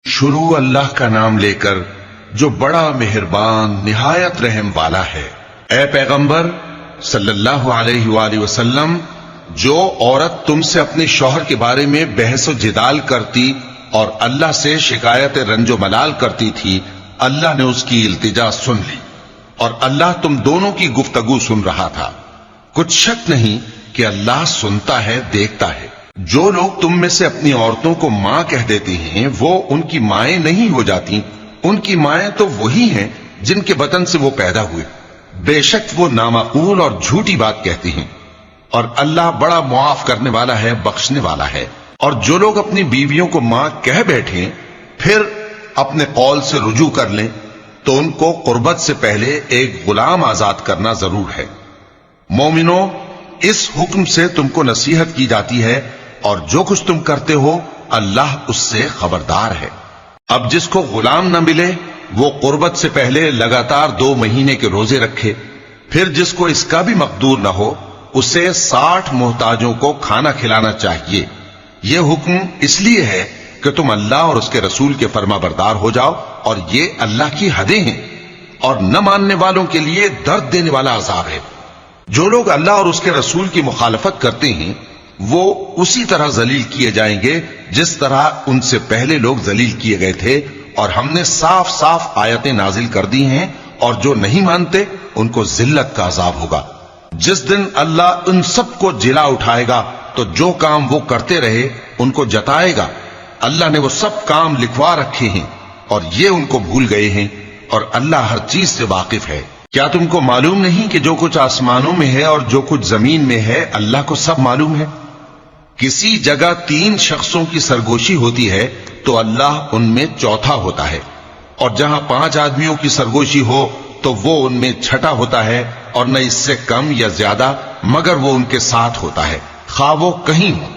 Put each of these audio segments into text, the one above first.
شروع اللہ کا نام لے کر جو بڑا مہربان نہایت رحم والا ہے۔ اے پیغمبر صلی اللہ علیہ وآلہ وسلم، جو عورت تم سے اپنے شوہر کے بارے میں بحث و جدال کرتی اور اللہ سے شکایت رنج و ملال کرتی تھی، اللہ نے اس کی التجا سن لی اور اللہ تم دونوں کی گفتگو سن رہا تھا۔ کچھ شک نہیں کہ اللہ سنتا ہے، دیکھتا ہے۔ جو لوگ تم میں سے اپنی عورتوں کو ماں کہہ دیتے ہیں وہ ان کی مائیں نہیں ہو جاتی، ان کی مائیں تو وہی ہیں جن کے بطن سے وہ پیدا ہوئے۔ بے شک وہ نامعقول اور جھوٹی بات کہتی ہیں، اور اللہ بڑا معاف کرنے والا ہے، بخشنے والا ہے۔ اور جو لوگ اپنی بیویوں کو ماں کہہ بیٹھیں پھر اپنے قول سے رجوع کر لیں تو ان کو قربت سے پہلے ایک غلام آزاد کرنا ضرور ہے۔ مومنو، اس حکم سے تم کو نصیحت کی جاتی ہے اور جو کچھ تم کرتے ہو اللہ اس سے خبردار ہے۔ اب جس کو غلام نہ ملے وہ قربت سے پہلے لگاتار 2 مہینے کے روزے رکھے، پھر جس کو اس کا بھی مقدور نہ ہو اسے 60 محتاجوں کو کھانا کھلانا چاہیے۔ یہ حکم اس لیے ہے کہ تم اللہ اور اس کے رسول کے فرما بردار ہو جاؤ، اور یہ اللہ کی حدیں ہیں، اور نہ ماننے والوں کے لیے درد دینے والا عذاب ہے۔ جو لوگ اللہ اور اس کے رسول کی مخالفت کرتے ہیں وہ اسی طرح ذلیل کیے جائیں گے جس طرح ان سے پہلے لوگ ذلیل کیے گئے تھے، اور ہم نے صاف صاف آیتیں نازل کر دی ہیں، اور جو نہیں مانتے ان کو ذلت کا عذاب ہوگا۔ جس دن اللہ ان سب کو جلا اٹھائے گا تو جو کام وہ کرتے رہے ان کو جتائے گا۔ اللہ نے وہ سب کام لکھوا رکھے ہیں اور یہ ان کو بھول گئے ہیں، اور اللہ ہر چیز سے واقف ہے۔ کیا تم کو معلوم نہیں کہ جو کچھ آسمانوں میں ہے اور جو کچھ زمین میں ہے اللہ کو سب معلوم ہے؟ کسی جگہ 3 شخصوں کی سرگوشی ہوتی ہے تو اللہ ان میں چوتھا ہوتا ہے، اور جہاں 5 آدمیوں کی سرگوشی ہو تو وہ ان میں چھٹا ہوتا ہے، اور نہ اس سے کم یا زیادہ مگر وہ ان کے ساتھ ہوتا ہے، خواہ وہ کہیں ہو۔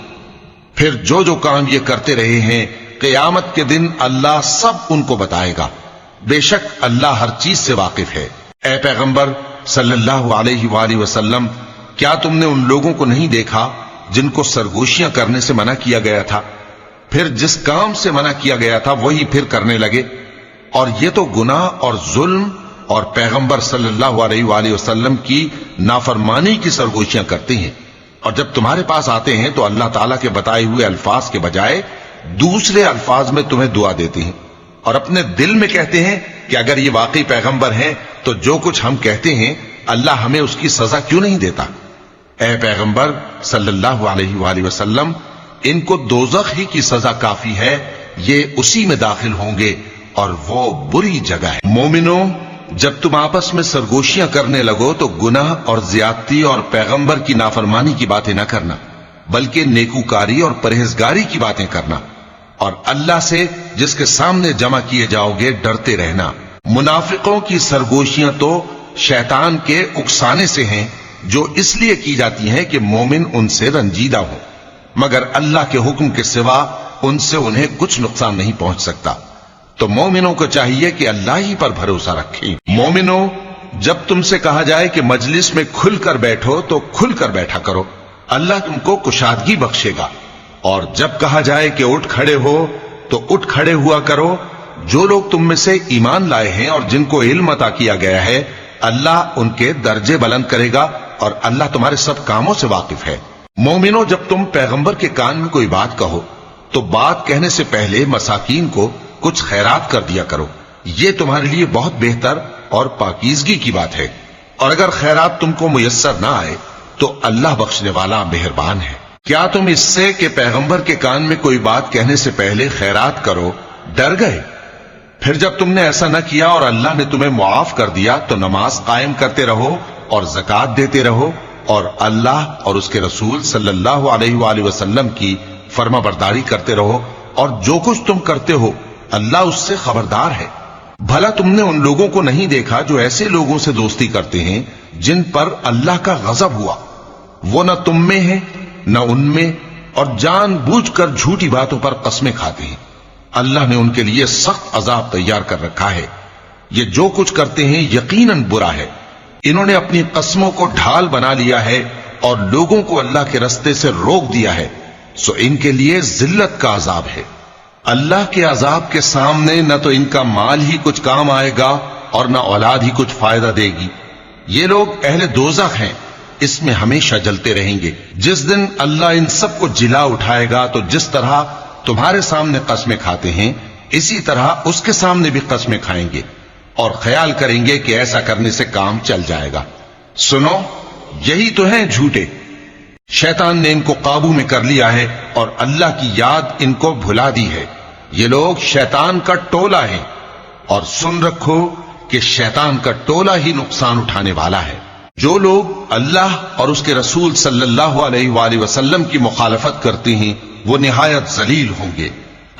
پھر جو جو کام یہ کرتے رہے ہیں قیامت کے دن اللہ سب ان کو بتائے گا۔ بے شک اللہ ہر چیز سے واقف ہے۔ اے پیغمبر صلی اللہ علیہ وآلہ وسلم، کیا تم نے ان لوگوں کو نہیں دیکھا جن کو سرگوشیاں کرنے سے منع کیا گیا تھا، پھر جس کام سے منع کیا گیا تھا وہی پھر کرنے لگے؟ اور یہ تو گناہ اور ظلم اور پیغمبر صلی اللہ علیہ وآلہ وسلم کی نافرمانی کی سرگوشیاں کرتے ہیں، اور جب تمہارے پاس آتے ہیں تو اللہ تعالیٰ کے بتائے ہوئے الفاظ کے بجائے دوسرے الفاظ میں تمہیں دعا دیتے ہیں، اور اپنے دل میں کہتے ہیں کہ اگر یہ واقعی پیغمبر ہیں تو جو کچھ ہم کہتے ہیں اللہ ہمیں اس کی سزا کیوں نہیں دیتا؟ اے پیغمبر صلی اللہ علیہ وآلہ وسلم، ان کو دوزخ ہی کی سزا کافی ہے، یہ اسی میں داخل ہوں گے اور وہ بری جگہ ہے۔ مومنو، جب تم آپس میں سرگوشیاں کرنے لگو تو گناہ اور زیادتی اور پیغمبر کی نافرمانی کی باتیں نہ کرنا، بلکہ نیکوکاری اور پرہیزگاری کی باتیں کرنا، اور اللہ سے جس کے سامنے جمع کیے جاؤ گے ڈرتے رہنا۔ منافقوں کی سرگوشیاں تو شیطان کے اکسانے سے ہیں، جو اس لیے کی جاتی ہیں کہ مومن ان سے رنجیدہ ہوں، مگر اللہ کے حکم کے سوا ان سے انہیں کچھ نقصان نہیں پہنچ سکتا۔ تو مومنوں کو چاہیے کہ اللہ ہی پر بھروسہ رکھیں۔ مومنوں، جب تم سے کہا جائے کہ مجلس میں کھل کر بیٹھو تو کھل کر بیٹھا کرو، اللہ تم کو کشادگی بخشے گا، اور جب کہا جائے کہ اٹھ کھڑے ہو تو اٹھ کھڑے ہوا کرو۔ جو لوگ تم میں سے ایمان لائے ہیں اور جن کو علم عطا کیا گیا ہے اللہ ان کے درجے بلند کرے گا، اور اللہ تمہارے سب کاموں سے واقف ہے۔ مومنوں، جب تم پیغمبر کے کان میں کوئی بات کہو تو بات کہنے سے پہلے مساکین کو کچھ خیرات کر دیا کرو، یہ تمہارے لیے بہت بہتر اور پاکیزگی کی بات ہے، اور اگر خیرات تم کو میسر نہ آئے تو اللہ بخشنے والا مہربان ہے۔ کیا تم اس سے کہ پیغمبر کے کان میں کوئی بات کہنے سے پہلے خیرات کرو ڈر گئے؟ پھر جب تم نے ایسا نہ کیا اور اللہ نے تمہیں معاف کر دیا تو نماز قائم کرتے رہو اور زکوٰۃ دیتے رہو، اور اللہ اور اس کے رسول صلی اللہ علیہ وآلہ وسلم کی فرما برداری کرتے رہو، اور جو کچھ تم کرتے ہو اللہ اس سے خبردار ہے۔ بھلا تم نے ان لوگوں کو نہیں دیکھا جو ایسے لوگوں سے دوستی کرتے ہیں جن پر اللہ کا غضب ہوا؟ وہ نہ تم میں ہیں نہ ان میں، اور جان بوجھ کر جھوٹی باتوں پر قسمیں کھاتے ہیں۔ اللہ نے ان کے لیے سخت عذاب تیار کر رکھا ہے۔ یہ جو کچھ کرتے ہیں یقیناً برا ہے۔ انہوں نے اپنی قسموں کو ڈھال بنا لیا ہے اور لوگوں کو اللہ کے رستے سے روک دیا ہے، سو ان کے لیے ذلت کا عذاب ہے۔ اللہ کے عذاب کے سامنے نہ تو ان کا مال ہی کچھ کام آئے گا اور نہ اولاد ہی کچھ فائدہ دے گی۔ یہ لوگ اہل دوزخ ہیں، اس میں ہمیشہ جلتے رہیں گے۔ جس دن اللہ ان سب کو جلا اٹھائے گا تو جس طرح تمہارے سامنے قسمیں کھاتے ہیں اسی طرح اس کے سامنے بھی قسمیں کھائیں گے اور خیال کریں گے کہ ایسا کرنے سے کام چل جائے گا۔ سنو، یہی تو ہیں جھوٹے۔ شیطان نے ان کو قابو میں کر لیا ہے اور اللہ کی یاد ان کو بھلا دی ہے۔ یہ لوگ شیطان کا ٹولہ ہے، اور سن رکھو کہ شیطان کا ٹولہ ہی نقصان اٹھانے والا ہے۔ جو لوگ اللہ اور اس کے رسول صلی اللہ علیہ وآلہ وسلم کی مخالفت کرتے ہیں وہ نہایت ذلیل ہوں گے۔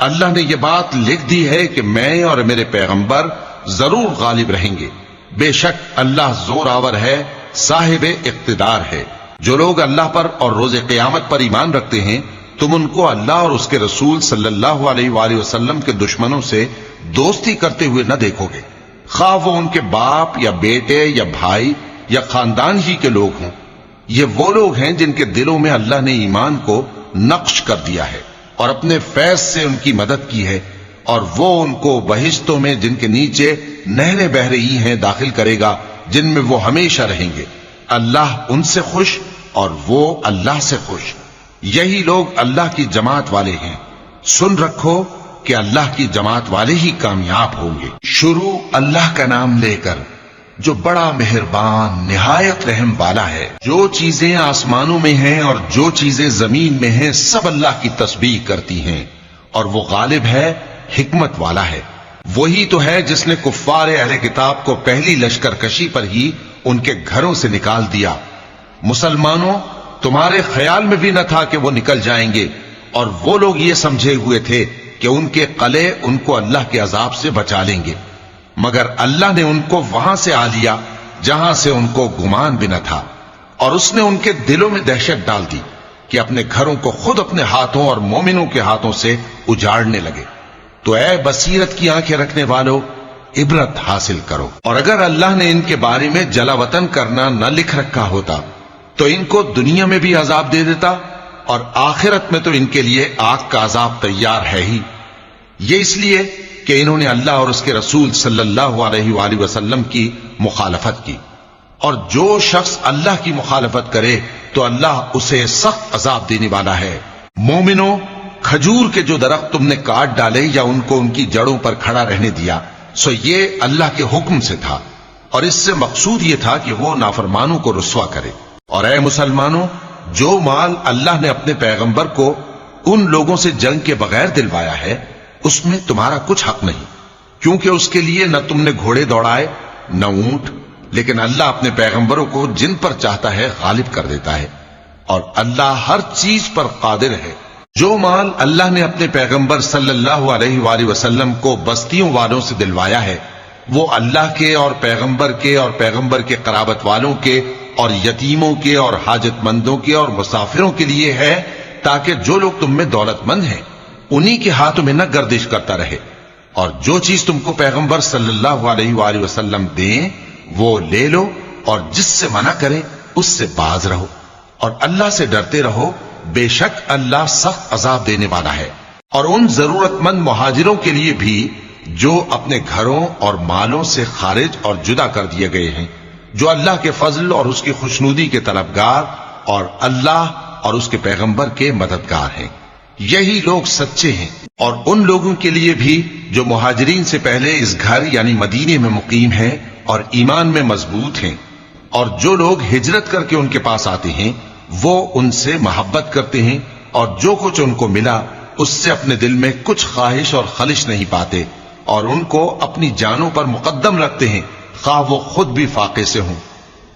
اللہ نے یہ بات لکھ دی ہے کہ میں اور میرے پیغمبر ضرور غالب رہیں گے۔ بے شک اللہ زور آور ہے، صاحب اقتدار ہے۔ جو لوگ اللہ پر اور روز قیامت پر ایمان رکھتے ہیں تم ان کو اللہ اور اس کے رسول صلی اللہ علیہ وآلہ وسلم کے دشمنوں سے دوستی کرتے ہوئے نہ دیکھو گے، خواہ وہ ان کے باپ یا بیٹے یا بھائی یا خاندان ہی کے لوگ ہوں۔ یہ وہ لوگ ہیں جن کے دلوں میں اللہ نے ایمان کو نقش کر دیا ہے اور اپنے فیض سے ان کی مدد کی ہے، اور وہ ان کو بہشتوں میں جن کے نیچے نہریں بہ رہی ہیں داخل کرے گا، جن میں وہ ہمیشہ رہیں گے۔ اللہ ان سے خوش اور وہ اللہ سے خوش۔ یہی لوگ اللہ کی جماعت والے ہیں۔ سن رکھو کہ اللہ کی جماعت والے ہی کامیاب ہوں گے۔ شروع اللہ کا نام لے کر جو بڑا مہربان نہایت رحم والا ہے۔ جو چیزیں آسمانوں میں ہیں اور جو چیزیں زمین میں ہیں سب اللہ کی تسبیح کرتی ہیں، اور وہ غالب ہے، حکمت والا ہے۔ وہی تو ہے جس نے کفار اہل کتاب کو پہلی لشکر کشی پر ہی ان کے گھروں سے نکال دیا۔ مسلمانوں، تمہارے خیال میں بھی نہ تھا کہ وہ نکل جائیں گے، اور وہ لوگ یہ سمجھے ہوئے تھے کہ ان کے قلعے ان کو اللہ کے عذاب سے بچا لیں گے، مگر اللہ نے ان کو وہاں سے آ لیا جہاں سے ان کو گمان بھی نہ تھا، اور اس نے ان کے دلوں میں دہشت ڈال دی کہ اپنے گھروں کو خود اپنے ہاتھوں اور مومنوں کے ہاتھوں سے اجاڑنے لگے۔ تو اے بصیرت کی آنکھیں رکھنے والو، عبرت حاصل کرو۔ اور اگر اللہ نے ان کے بارے میں جلا وطن کرنا نہ لکھ رکھا ہوتا تو ان کو دنیا میں بھی عذاب دے دیتا، اور آخرت میں تو ان کے لیے آگ کا عذاب تیار ہے ہی۔ یہ اس لیے کہ انہوں نے اللہ اور اس کے رسول صلی اللہ علیہ وآلہ وسلم کی مخالفت کی، اور جو شخص اللہ کی مخالفت کرے تو اللہ اسے سخت عذاب دینے والا ہے۔ مومنوں، کھجور کے جو درخت تم نے کاٹ ڈالے یا ان کو ان کی جڑوں پر کھڑا رہنے دیا سو یہ اللہ کے حکم سے تھا، اور اس سے مقصود یہ تھا کہ وہ نافرمانوں کو رسوا کرے۔ اور اے مسلمانوں، جو مال اللہ نے اپنے پیغمبر کو ان لوگوں سے جنگ کے بغیر دلوایا ہے اس میں تمہارا کچھ حق نہیں، کیونکہ اس کے لیے نہ تم نے گھوڑے دوڑائے نہ اونٹ، لیکن اللہ اپنے پیغمبروں کو جن پر چاہتا ہے غالب کر دیتا ہے، اور اللہ ہر چیز پر قادر ہے۔ جو مال اللہ نے اپنے پیغمبر صلی اللہ علیہ وآلہ وسلم کو بستیوں والوں سے دلوایا ہے وہ اللہ کے اور پیغمبر کے قرابت والوں کے اور یتیموں کے اور حاجت مندوں کے اور مسافروں کے لیے ہے، تاکہ جو لوگ تم میں دولت مند ہیں انہی کے ہاتھوں میں نہ گردش کرتا رہے، اور جو چیز تم کو پیغمبر صلی اللہ علیہ وآلہ وسلم دیں وہ لے لو، اور جس سے منع کریں اس سے باز رہو، اور اللہ سے ڈرتے رہو، بے شک اللہ سخت عذاب دینے والا ہے۔ اور ان ضرورت مند مہاجروں کے لیے بھی جو اپنے گھروں اور مالوں سے خارج اور جدا کر دیے گئے ہیں، جو اللہ کے فضل اور اس کی خوشنودی کے طلبگار اور اللہ اور اس کے پیغمبر کے مددگار ہیں، یہی لوگ سچے ہیں۔ اور ان لوگوں کے لیے بھی جو مہاجرین سے پہلے اس گھر یعنی مدینے میں مقیم ہیں اور ایمان میں مضبوط ہیں، اور جو لوگ ہجرت کر کے ان کے پاس آتے ہیں وہ ان سے محبت کرتے ہیں، اور جو کچھ ان کو ملا اس سے اپنے دل میں کچھ خواہش اور خلش نہیں پاتے، اور ان کو اپنی جانوں پر مقدم رکھتے ہیں خواہ وہ خود بھی فاقے سے ہوں۔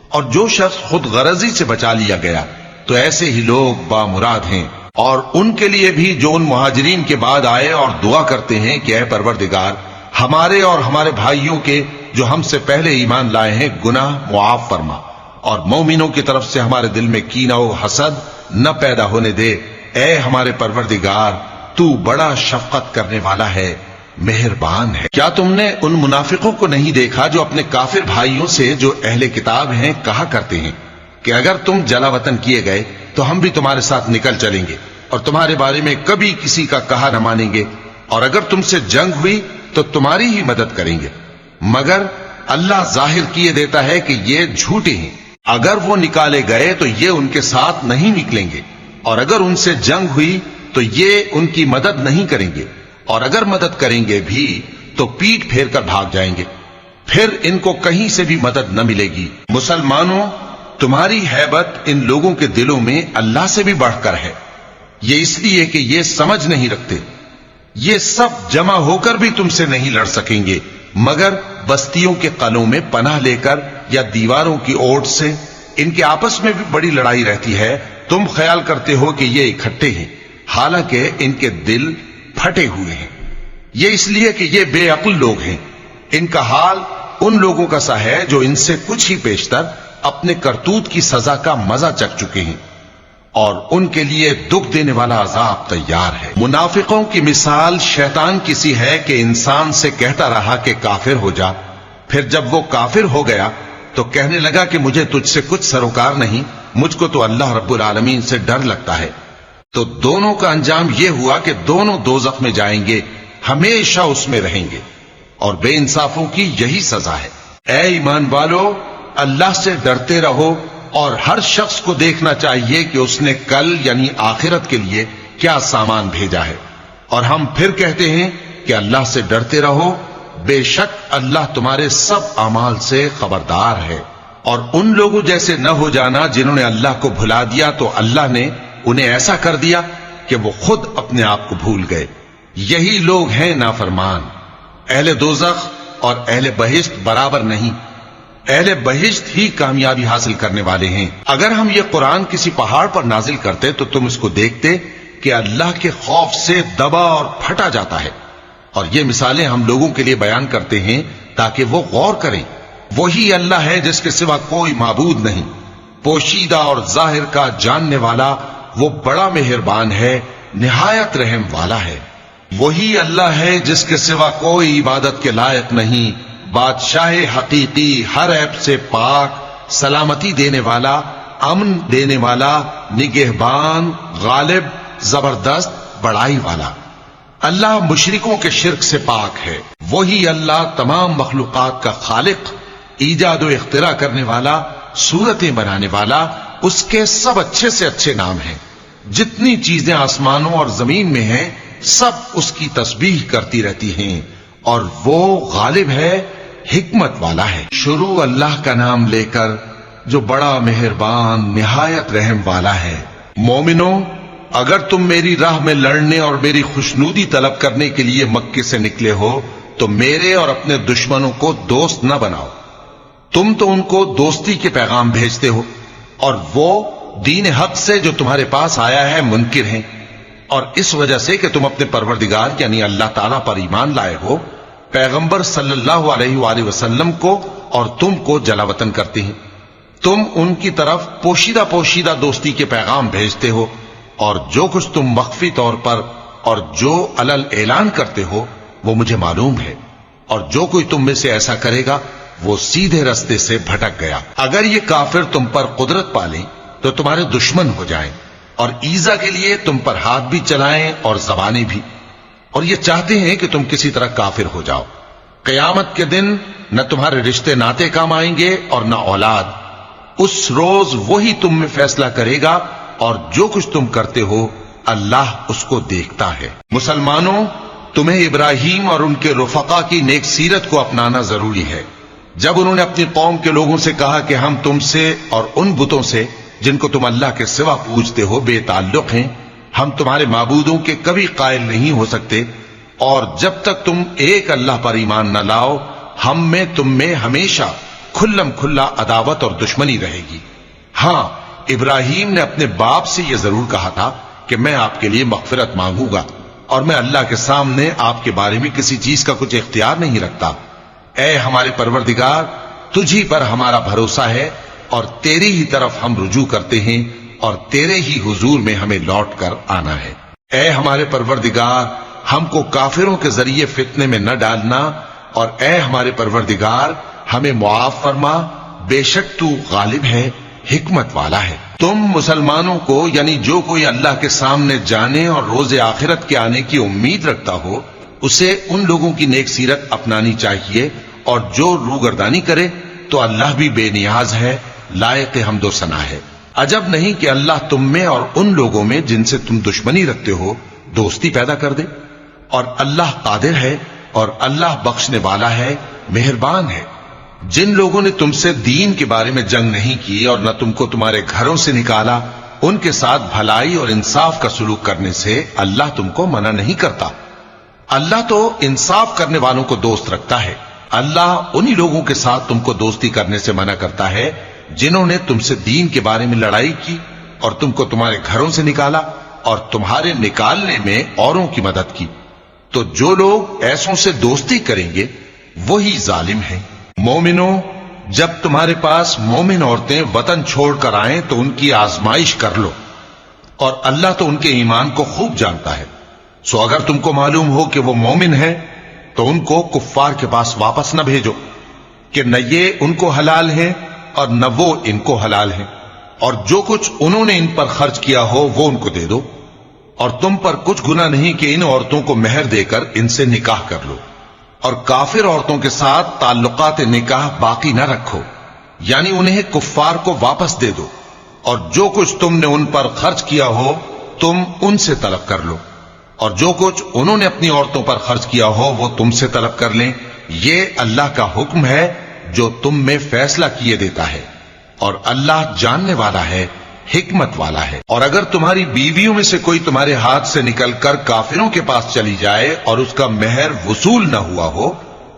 اور جو شخص خود غرضی سے بچا لیا گیا تو ایسے ہی لوگ بامراد ہیں۔ اور ان کے لیے بھی جو ان مہاجرین کے بعد آئے اور دعا کرتے ہیں کہ اے پروردگار ہمارے اور ہمارے بھائیوں کے جو ہم سے پہلے ایمان لائے ہیں گناہ معاف فرما، اور مومنوں کی طرف سے ہمارے دل میں کینہ و حسد نہ پیدا ہونے دے، اے ہمارے پروردگار تو بڑا شفقت کرنے والا ہے، مہربان ہے۔ کیا تم نے ان منافقوں کو نہیں دیکھا جو اپنے کافر بھائیوں سے جو اہل کتاب ہیں کہا کرتے ہیں کہ اگر تم جلا وطن کیے گئے تو ہم بھی تمہارے ساتھ نکل چلیں گے اور تمہارے بارے میں کبھی کسی کا کہا نہ مانیں گے، اور اگر تم سے جنگ ہوئی تو تمہاری ہی مدد کریں گے، مگر اللہ ظاہر کیے دیتا ہے کہ یہ جھوٹے ہیں۔ اگر وہ نکالے گئے تو یہ ان کے ساتھ نہیں نکلیں گے، اور اگر ان سے جنگ ہوئی تو یہ ان کی مدد نہیں کریں گے، اور اگر مدد کریں گے بھی تو پیٹ پھیر کر بھاگ جائیں گے، پھر ان کو کہیں سے بھی مدد نہ ملے گی۔ مسلمانوں، تمہاری ہیبت ان لوگوں کے دلوں میں اللہ سے بھی بڑھ کر ہے، یہ اس لیے کہ یہ سمجھ نہیں رکھتے۔ یہ سب جمع ہو کر بھی تم سے نہیں لڑ سکیں گے، مگر بستیوں کے قلعوں میں پناہ لے کر یا دیواروں کی اوٹ سے۔ ان کے آپس میں بھی بڑی لڑائی رہتی ہے، تم خیال کرتے ہو کہ یہ اکٹھے ہیں، حالانکہ ان کے دل پھٹے ہوئے ہیں۔ یہ اس لیے کہ یہ بے عقل لوگ ہیں۔ ان کا حال ان لوگوں کا سا ہے جو ان سے کچھ ہی پیشتر اپنے کرتوت کی سزا کا مزہ چکھ چکے ہیں، اور ان کے لیے دکھ دینے والا عذاب تیار ہے۔ منافقوں کی مثال شیطان کی سی ہے کہ انسان سے کہتا رہا کہ کافر ہو جا، پھر جب وہ کافر ہو گیا تو کہنے لگا کہ مجھے تجھ سے کچھ سروکار نہیں، مجھ کو تو اللہ رب العالمین سے ڈر لگتا ہے۔ تو دونوں کا انجام یہ ہوا کہ دونوں دوزخ میں جائیں گے، ہمیشہ اس میں رہیں گے، اور بے انصافوں کی یہی سزا ہے۔ اے ایمان والو، اللہ سے ڈرتے رہو، اور ہر شخص کو دیکھنا چاہیے کہ اس نے کل یعنی آخرت کے لیے کیا سامان بھیجا ہے، اور ہم پھر کہتے ہیں کہ اللہ سے ڈرتے رہو، بے شک اللہ تمہارے سب اعمال سے خبردار ہے۔ اور ان لوگوں جیسے نہ ہو جانا جنہوں نے اللہ کو بھلا دیا تو اللہ نے انہیں ایسا کر دیا کہ وہ خود اپنے آپ کو بھول گئے۔ یہی لوگ ہیں نافرمان۔ اہل دوزخ اور اہل بہشت برابر نہیں، اہل بہشت ہی کامیابی حاصل کرنے والے ہیں۔ اگر ہم یہ قرآن کسی پہاڑ پر نازل کرتے تو تم اس کو دیکھتے کہ اللہ کے خوف سے دبا اور پھٹا جاتا ہے۔ اور یہ مثالیں ہم لوگوں کے لیے بیان کرتے ہیں تاکہ وہ غور کریں۔ وہی اللہ ہے جس کے سوا کوئی معبود نہیں، پوشیدہ اور ظاہر کا جاننے والا، وہ بڑا مہربان ہے، نہایت رحم والا ہے۔ وہی اللہ ہے جس کے سوا کوئی عبادت کے لائق نہیں، بادشاہ حقیقی، ہر عیب سے پاک، سلامتی دینے والا، امن دینے والا، نگہبان، غالب، زبردست، بڑائی والا۔ اللہ مشرکوں کے شرک سے پاک ہے۔ وہی اللہ تمام مخلوقات کا خالق، ایجاد و اختراع کرنے والا، صورتیں بنانے والا، اس کے سب اچھے سے اچھے نام ہیں۔ جتنی چیزیں آسمانوں اور زمین میں ہیں سب اس کی تسبیح کرتی رہتی ہیں، اور وہ غالب ہے، حکمت والا ہے۔ شروع اللہ کا نام لے کر جو بڑا مہربان نہایت رحم والا ہے۔ مومنوں، اگر تم میری راہ میں لڑنے اور میری خوشنودی طلب کرنے کے لیے مکے سے نکلے ہو تو میرے اور اپنے دشمنوں کو دوست نہ بناؤ۔ تم تو ان کو دوستی کے پیغام بھیجتے ہو، اور وہ دین حق سے جو تمہارے پاس آیا ہے منکر ہیں، اور اس وجہ سے کہ تم اپنے پروردگار یعنی اللہ تعالیٰ پر ایمان لائے ہو، پیغمبر صلی اللہ علیہ وآلہ وسلم کو اور تم کو جلا وطن کرتے ہیں۔ تم ان کی طرف پوشیدہ پوشیدہ دوستی کے پیغام بھیجتے ہو، اور جو کچھ تم مخفی طور پر اور جو علل اعلان کرتے ہو وہ مجھے معلوم ہے، اور جو کوئی تم میں سے ایسا کرے گا وہ سیدھے رستے سے بھٹک گیا۔ اگر یہ کافر تم پر قدرت پالیں تو تمہارے دشمن ہو جائیں، اور ایذا کے لیے تم پر ہاتھ بھی چلائیں اور زبانیں بھی، اور یہ چاہتے ہیں کہ تم کسی طرح کافر ہو جاؤ۔ قیامت کے دن نہ تمہارے رشتے ناتے کام آئیں گے اور نہ اولاد۔ اس روز وہی تم میں فیصلہ کرے گا، اور جو کچھ تم کرتے ہو اللہ اس کو دیکھتا ہے۔ مسلمانوں، تمہیں ابراہیم اور ان کے رفقا کی نیک سیرت کو اپنانا ضروری ہے۔ جب انہوں نے اپنی قوم کے لوگوں سے کہا کہ ہم تم سے اور ان بتوں سے جن کو تم اللہ کے سوا پوجتے ہو بے تعلق ہیں، ہم تمہارے معبودوں کے کبھی قائل نہیں ہو سکتے، اور جب تک تم ایک اللہ پر ایمان نہ لاؤ ہم میں تم میں ہمیشہ کھلم کھلا عداوت اور دشمنی رہے گی۔ ہاں، ابراہیم نے اپنے باپ سے یہ ضرور کہا تھا کہ میں آپ کے لیے مغفرت مانگوں گا، اور میں اللہ کے سامنے آپ کے بارے میں کسی چیز کا کچھ اختیار نہیں رکھتا۔ اے ہمارے پروردگار، تجھی پر ہمارا بھروسہ ہے، اور تیری ہی طرف ہم رجوع کرتے ہیں، اور تیرے ہی حضور میں ہمیں لوٹ کر آنا ہے۔ اے ہمارے پروردگار، ہم کو کافروں کے ذریعے فتنے میں نہ ڈالنا، اور اے ہمارے پروردگار ہمیں معاف فرما، بے شک تو غالب ہے، حکمت والا ہے۔ تم مسلمانوں کو یعنی جو کوئی اللہ کے سامنے جانے اور روز آخرت کے آنے کی امید رکھتا ہو اسے ان لوگوں کی نیک سیرت اپنانی چاہیے، اور جو روگردانی کرے تو اللہ بھی بے نیاز ہے، لائق حمد و ثنا ہے۔ عجب نہیں کہ اللہ تم میں اور ان لوگوں میں جن سے تم دشمنی رکھتے ہو دوستی پیدا کر دے، اور اللہ قادر ہے اور اللہ بخشنے والا ہے، مہربان ہے۔ جن لوگوں نے تم سے دین کے بارے میں جنگ نہیں کی اور نہ تم کو تمہارے گھروں سے نکالا، ان کے ساتھ بھلائی اور انصاف کا سلوک کرنے سے اللہ تم کو منع نہیں کرتا۔ اللہ تو انصاف کرنے والوں کو دوست رکھتا ہے۔ اللہ انہی لوگوں کے ساتھ تم کو دوستی کرنے سے منع کرتا ہے جنہوں نے تم سے دین کے بارے میں لڑائی کی اور تم کو تمہارے گھروں سے نکالا اور تمہارے نکالنے میں اوروں کی مدد کی۔ تو جو لوگ ایسوں سے دوستی کریں گے وہی ظالم ہیں۔ مومنوں، جب تمہارے پاس مومن عورتیں وطن چھوڑ کر آئیں تو ان کی آزمائش کر لو، اور اللہ تو ان کے ایمان کو خوب جانتا ہے۔ سو اگر تم کو معلوم ہو کہ وہ مومن ہیں تو ان کو کفار کے پاس واپس نہ بھیجو، کہ نہ یہ ان کو حلال ہیں اور نہ وہ ان کو حلال ہیں، اور جو کچھ انہوں نے ان پر خرچ کیا ہو وہ ان کو دے دو، اور تم پر کچھ گناہ نہیں کہ ان عورتوں کو مہر دے کر ان سے نکاح کر لو، اور کافر عورتوں کے ساتھ تعلقات نکاح باقی نہ رکھو، یعنی انہیں کفار کو واپس دے دو، اور جو کچھ تم نے ان پر خرچ کیا ہو تم ان سے طلب کر لو، اور جو کچھ انہوں نے اپنی عورتوں پر خرچ کیا ہو وہ تم سے طلب کر لیں۔ یہ اللہ کا حکم ہے جو تم میں فیصلہ کیے دیتا ہے، اور اللہ جاننے والا ہے، حکمت والا ہے۔ اور اگر تمہاری بیویوں میں سے کوئی تمہارے ہاتھ سے نکل کر کافروں کے پاس چلی جائے اور اس کا مہر وصول نہ ہوا ہو،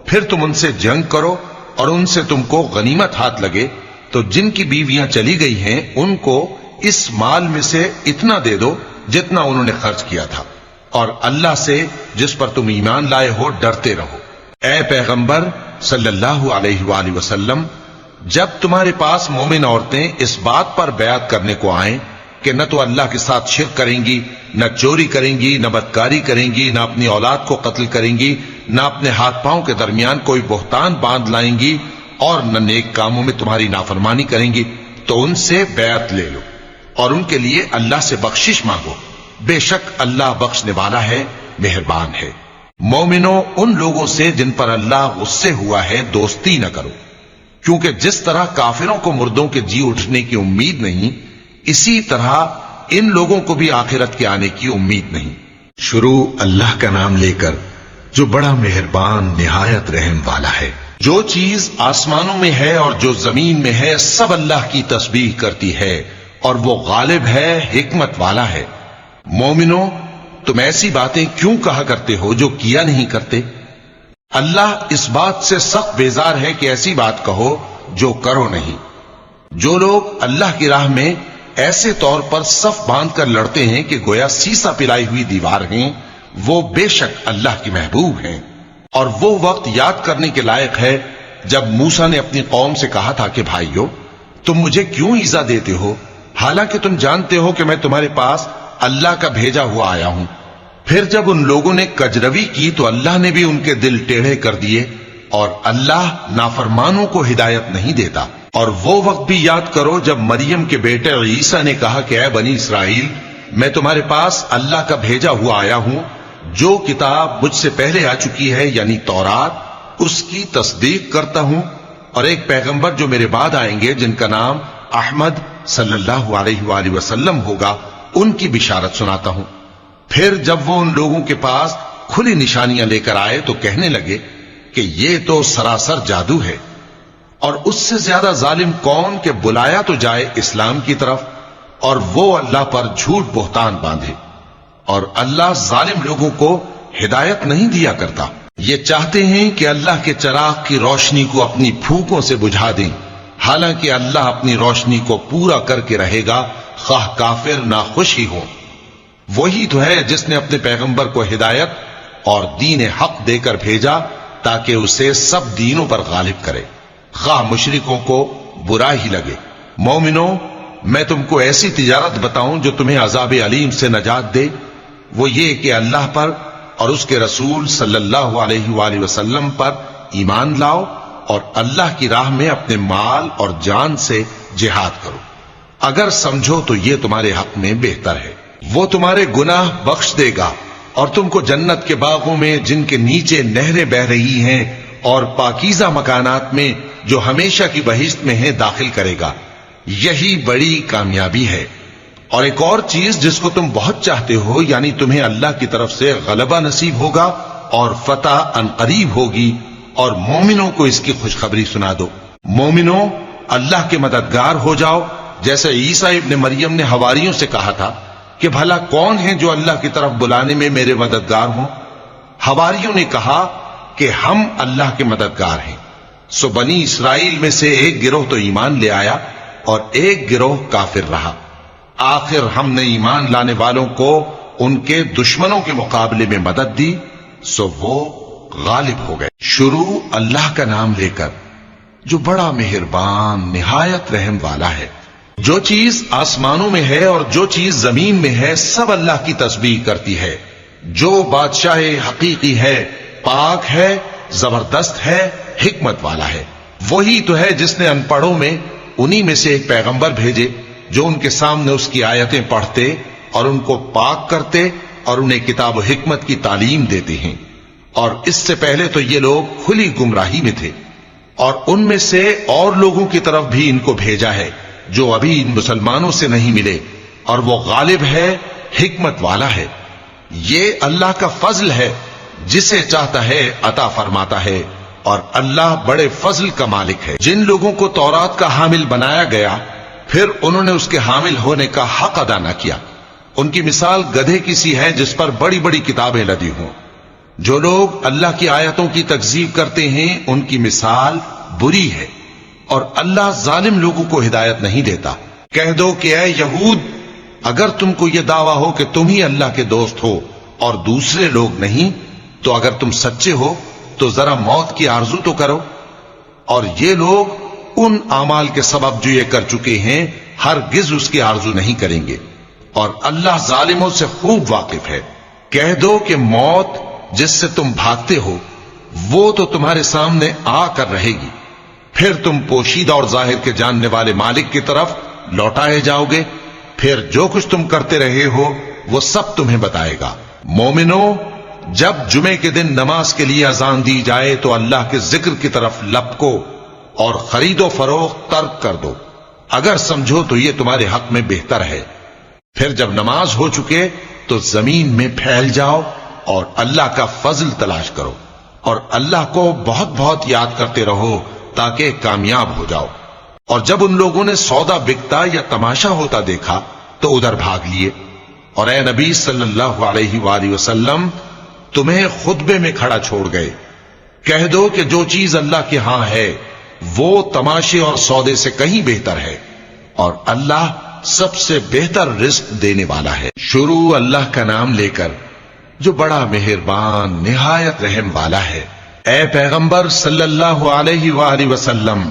پھر تم ان سے جنگ کرو اور ان سے تم کو غنیمت ہاتھ لگے، تو جن کی بیویاں چلی گئی ہیں ان کو اس مال میں سے اتنا دے دو جتنا انہوں نے خرچ کیا تھا، اور اللہ سے جس پر تم ایمان لائے ہو ڈرتے رہو۔ اے پیغمبر صلی اللہ علیہ وآلہ وسلم، جب تمہارے پاس مومن عورتیں اس بات پر بیعت کرنے کو آئیں کہ نہ تو اللہ کے ساتھ شرک کریں گی، نہ چوری کریں گی، نہ بدکاری کریں گی، نہ اپنی اولاد کو قتل کریں گی، نہ اپنے ہاتھ پاؤں کے درمیان کوئی بہتان باندھ لائیں گی، اور نہ نیک کاموں میں تمہاری نافرمانی کریں گی، تو ان سے بیعت لے لو اور ان کے لیے اللہ سے بخشش مانگو، بے شک اللہ بخشنے والا ہے، مہربان ہے۔ مومنوں، ان لوگوں سے جن پر اللہ غصے ہوا ہے دوستی نہ کرو، کیونکہ جس طرح کافروں کو مردوں کے جی اٹھنے کی امید نہیں، اسی طرح ان لوگوں کو بھی آخرت کے آنے کی امید نہیں۔ شروع اللہ کا نام لے کر جو بڑا مہربان نہایت رحم والا ہے۔ جو چیز آسمانوں میں ہے اور جو زمین میں ہے سب اللہ کی تسبیح کرتی ہے، اور وہ غالب ہے، حکمت والا ہے۔ مومنوں، تم ایسی باتیں کیوں کہا کرتے ہو جو کیا نہیں کرتے؟ اللہ اس بات سے سخت بیزار ہے کہ ایسی بات کہو جو کرو نہیں۔ جو لوگ اللہ کی راہ میں ایسے طور پر صف باندھ کر لڑتے ہیں کہ گویا سیسا پلائی ہوئی دیوار ہیں، وہ بے شک اللہ کی محبوب ہیں۔ اور وہ وقت یاد کرنے کے لائق ہے جب موسیٰ نے اپنی قوم سے کہا تھا کہ بھائیو، تم مجھے کیوں ایذا دیتے ہو، حالانکہ تم جانتے ہو کہ میں تمہارے پاس اللہ کا بھیجا ہوا آیا ہوں۔ پھر جب ان لوگوں نے کجروی کی تو اللہ نے بھی ان کے دل ٹیڑھے کر دیے، اور اللہ نافرمانوں کو ہدایت نہیں دیتا۔ اور وہ وقت بھی یاد کرو جب مریم کے بیٹے عیسیٰ نے کہا کہ اے بنی اسرائیل، میں تمہارے پاس اللہ کا بھیجا ہوا آیا ہوں، جو کتاب مجھ سے پہلے آ چکی ہے یعنی تورات، اس کی تصدیق کرتا ہوں، اور ایک پیغمبر جو میرے بعد آئیں گے جن کا نام احمد صلی اللہ علیہ وآلہ وسلم ہوگا، ان کی بشارت سناتا ہوں۔ پھر جب وہ ان لوگوں کے پاس کھلی نشانیاں لے کر آئے تو کہنے لگے کہ یہ تو سراسر جادو ہے، اور اس سے زیادہ ظالم کون کہ بلایا تو جائے اسلام کی طرف اور وہ اللہ پر جھوٹ بہتان باندھے۔ اور اللہ ظالم لوگوں کو ہدایت نہیں دیا کرتا۔ یہ چاہتے ہیں کہ اللہ کے چراغ کی روشنی کو اپنی پھونکوں سے بجھا دیں، حالانکہ اللہ اپنی روشنی کو پورا کر کے رہے گا، خواہ کافر ناخوش ہی ہوں۔ وہی تو ہے جس نے اپنے پیغمبر کو ہدایت اور دین حق دے کر بھیجا تاکہ اسے سب دینوں پر غالب کرے، خواہ مشرکوں کو برا ہی لگے۔ مومنوں، میں تم کو ایسی تجارت بتاؤں جو تمہیں عذاب علیم سے نجات دے؟ وہ یہ کہ اللہ پر اور اس کے رسول صلی اللہ علیہ وآلہ وسلم پر ایمان لاؤ، اور اللہ کی راہ میں اپنے مال اور جان سے جہاد کرو۔ اگر سمجھو تو یہ تمہارے حق میں بہتر ہے۔ وہ تمہارے گناہ بخش دے گا اور تم کو جنت کے باغوں میں جن کے نیچے نہریں بہ رہی ہیں اور پاکیزہ مکانات میں جو ہمیشہ کی بہشت میں ہیں داخل کرے گا۔ یہی بڑی کامیابی ہے۔ اور ایک اور چیز جس کو تم بہت چاہتے ہو، یعنی تمہیں اللہ کی طرف سے غلبہ نصیب ہوگا اور فتح عنقریب ہوگی، اور مومنوں کو اس کی خوشخبری سنا دو۔ مومنوں، اللہ کے مددگار ہو جاؤ، جیسے عیسیٰ ابن مریم نے حواریوں سے کہا تھا کہ بھلا کون ہے جو اللہ کی طرف بلانے میں میرے مددگار ہوں؟ حواریوں نے کہا کہ ہم اللہ کے مددگار ہیں۔ سو بنی اسرائیل میں سے ایک گروہ تو ایمان لے آیا اور ایک گروہ کافر رہا۔ آخر ہم نے ایمان لانے والوں کو ان کے دشمنوں کے مقابلے میں مدد دی، سو وہ غالب ہو گئے۔ شروع اللہ کا نام لے کر جو بڑا مہربان نہایت رحم والا ہے۔ جو چیز آسمانوں میں ہے اور جو چیز زمین میں ہے سب اللہ کی تسبیح کرتی ہے۔ جو بادشاہ حقیقی ہے، پاک ہے، زبردست ہے، حکمت والا ہے۔ وہی تو ہے جس نے ان پڑھوں میں انہی میں سے ایک پیغمبر بھیجے جو ان کے سامنے اس کی آیتیں پڑھتے اور ان کو پاک کرتے اور انہیں کتاب و حکمت کی تعلیم دیتے ہیں۔ اور اس سے پہلے تو یہ لوگ کھلی گمراہی میں تھے، اور ان میں سے اور لوگوں کی طرف بھی ان کو بھیجا ہے جو ابھی ان مسلمانوں سے نہیں ملے، اور وہ غالب ہے، حکمت والا ہے۔ یہ اللہ کا فضل ہے، جسے چاہتا ہے عطا فرماتا ہے، اور اللہ بڑے فضل کا مالک ہے۔ جن لوگوں کو تورات کا حامل بنایا گیا پھر انہوں نے اس کے حامل ہونے کا حق ادا نہ کیا، ان کی مثال گدھے کی سی ہے جس پر بڑی بڑی کتابیں لدی ہوں۔ جو لوگ اللہ کی آیتوں کی تکذیب کرتے ہیں ان کی مثال بری ہے، اور اللہ ظالم لوگوں کو ہدایت نہیں دیتا۔ کہہ دو کہ اے یہود، اگر تم کو یہ دعویٰ ہو کہ تم ہی اللہ کے دوست ہو اور دوسرے لوگ نہیں، تو اگر تم سچے ہو تو ذرا موت کی آرزو تو کرو۔ اور یہ لوگ ان اعمال کے سبب جو یہ کر چکے ہیں ہرگز اس کی آرزو نہیں کریں گے، اور اللہ ظالموں سے خوب واقف ہے۔ کہہ دو کہ موت جس سے تم بھاگتے ہو وہ تو تمہارے سامنے آ کر رہے گی، پھر تم پوشیدہ اور ظاہر کے جاننے والے مالک کی طرف لوٹائے جاؤ گے، پھر جو کچھ تم کرتے رہے ہو وہ سب تمہیں بتائے گا۔ مومنوں، جب جمعے کے دن نماز کے لیے اذان دی جائے تو اللہ کے ذکر کی طرف لپکو اور خرید و فروخت ترک کر دو، اگر سمجھو تو یہ تمہارے حق میں بہتر ہے۔ پھر جب نماز ہو چکے تو زمین میں پھیل جاؤ اور اللہ کا فضل تلاش کرو، اور اللہ کو بہت بہت یاد کرتے رہو تاکہ کامیاب ہو جاؤ۔ اور جب ان لوگوں نے سودا بکتا یا تماشا ہوتا دیکھا تو ادھر بھاگ لیے، اور اے نبی صلی اللہ علیہ وآلہ وسلم تمہیں خطبے میں کھڑا چھوڑ گئے۔ کہہ دو کہ جو چیز اللہ کے ہاں ہے وہ تماشے اور سودے سے کہیں بہتر ہے، اور اللہ سب سے بہتر رزق دینے والا ہے۔ شروع اللہ کا نام لے کر جو بڑا مہربان نہایت رحم والا ہے۔ اے پیغمبر صلی اللہ علیہ وآلہ وسلم،